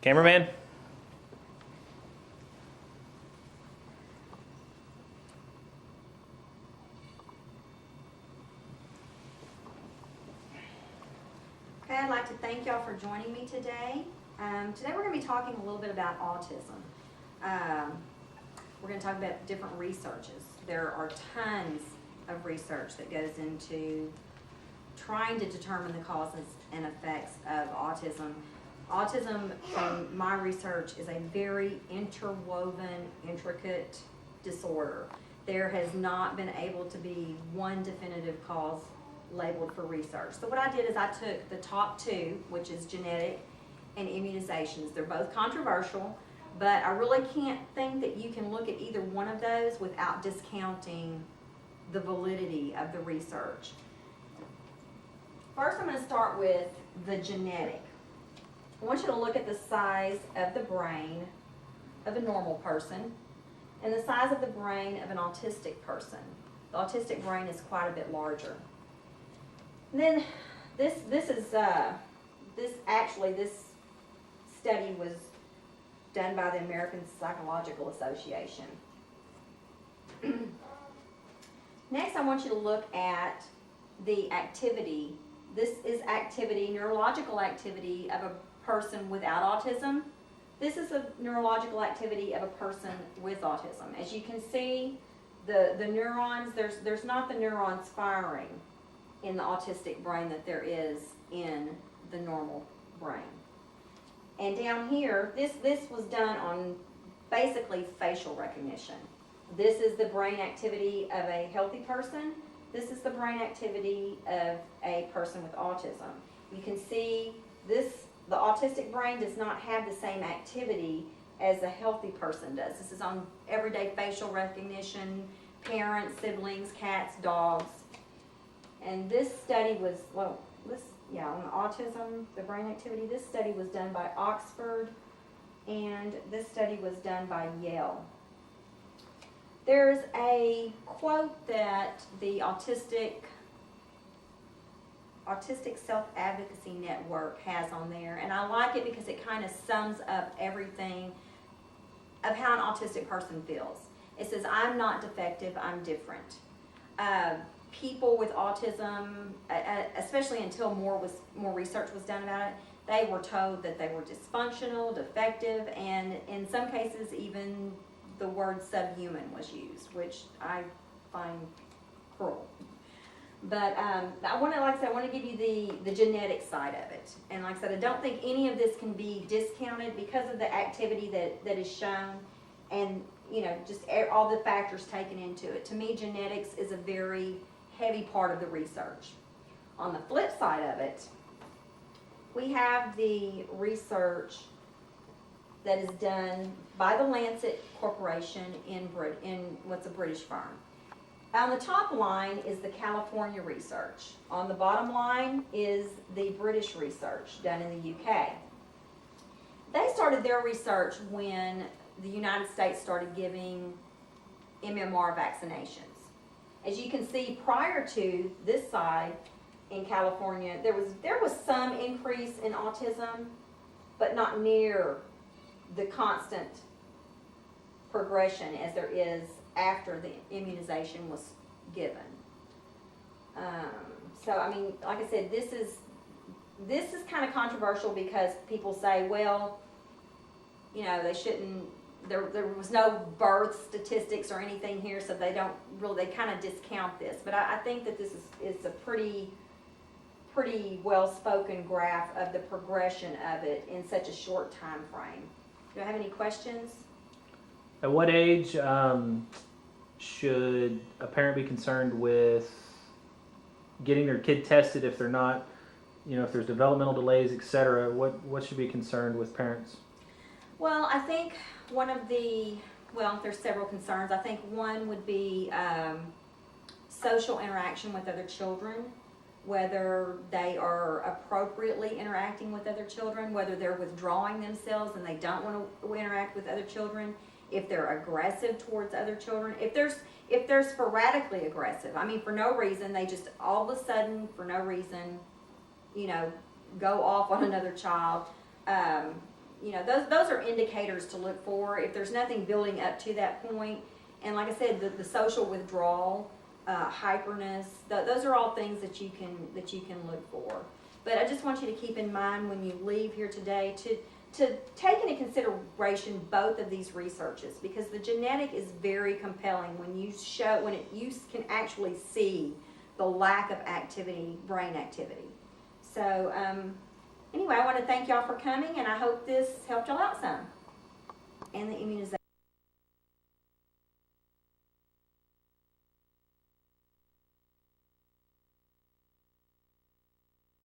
Cameraman? Okay, I'd like to thank y'all for joining me today. Today we're going to be talking a little bit about autism. We're going to talk about different researches. There are tons of research that goes into trying to determine the causes and effects of autism. Autism, from my research, is a very interwoven, intricate disorder. There has not been able to be one definitive cause labeled for research. So what I did is I took the top two, which is genetic and immunizations. They're both controversial, but I really can't think that you can look at either one of those without discounting the validity of the research. First, I'm going to start with the genetic. I want you to look at the size of the brain of a normal person and the size of the brain of an autistic person. The autistic brain is quite a bit larger. And then this study was done by the American Psychological Association. Next, I want you to look at the activity. This is activity, neurological activity of a person without autism. This is a neurological activity of a person with autism. As you can see, the neurons, there's not the neurons firing in the autistic brain that there is in the normal brain. And down here, this was done on basically facial recognition. This is the brain activity of a healthy person. This is the brain activity of a person with autism. You can see the autistic brain does not have the same activity as a healthy person does. This is on everyday facial recognition, parents, siblings, cats, dogs. And this study was, on autism, the brain activity, this study was done by Oxford, and this study was done by Yale. There's a quote that the Autistic Self-Advocacy Network has on there, and I like it because it kind of sums up everything of how an autistic person feels. It says, "I'm not defective, I'm different." People with autism, especially until more research was done about it, they were told that they were dysfunctional, defective, and in some cases even the word subhuman was used, which I find cruel. But I want to give you the genetic side of it. And like I said, I don't think any of this can be discounted because of the activity that is shown and, just all the factors taken into it. To me, genetics is a very heavy part of the research. On the flip side of it, we have the research that is done by the Lancet Corporation in what's a British firm. On the top line is the California research. On the bottom line is the British research done in the UK. They started their research when the United States started giving MMR vaccinations. As you can see, prior to this side in California, there was some increase in autism, but not near the constant progression as there is after the immunization was given. Like I said, this is kind of controversial because people say, well, they shouldn't. There was no birth statistics or anything here, so they kind of discount this. But I think that this is a pretty well-spoken graph of the progression of it in such a short time frame. Do I have any questions? At what age should a parent be concerned with getting their kid tested if they're not, if there's developmental delays, etc.? What should be concerned with parents? Well, I think there's several concerns. I think one would be social interaction with other children, whether they are appropriately interacting with other children, whether they're withdrawing themselves and they don't want to interact with other children, if they're aggressive towards other children, if they're sporadically aggressive. For no reason, they just all of a sudden, for no reason, go off on another child. you know, those are indicators to look for. If there's nothing building up to that point, and like I said, the social withdrawal, hyperness, those are all things that you can look for. But I just want you to keep in mind when you leave here today to take into consideration both of these researches, because the genetic is very compelling when you can actually see the lack of activity, brain activity. So anyway, I want to thank y'all for coming, and I hope this helped y'all out some. And the immunization.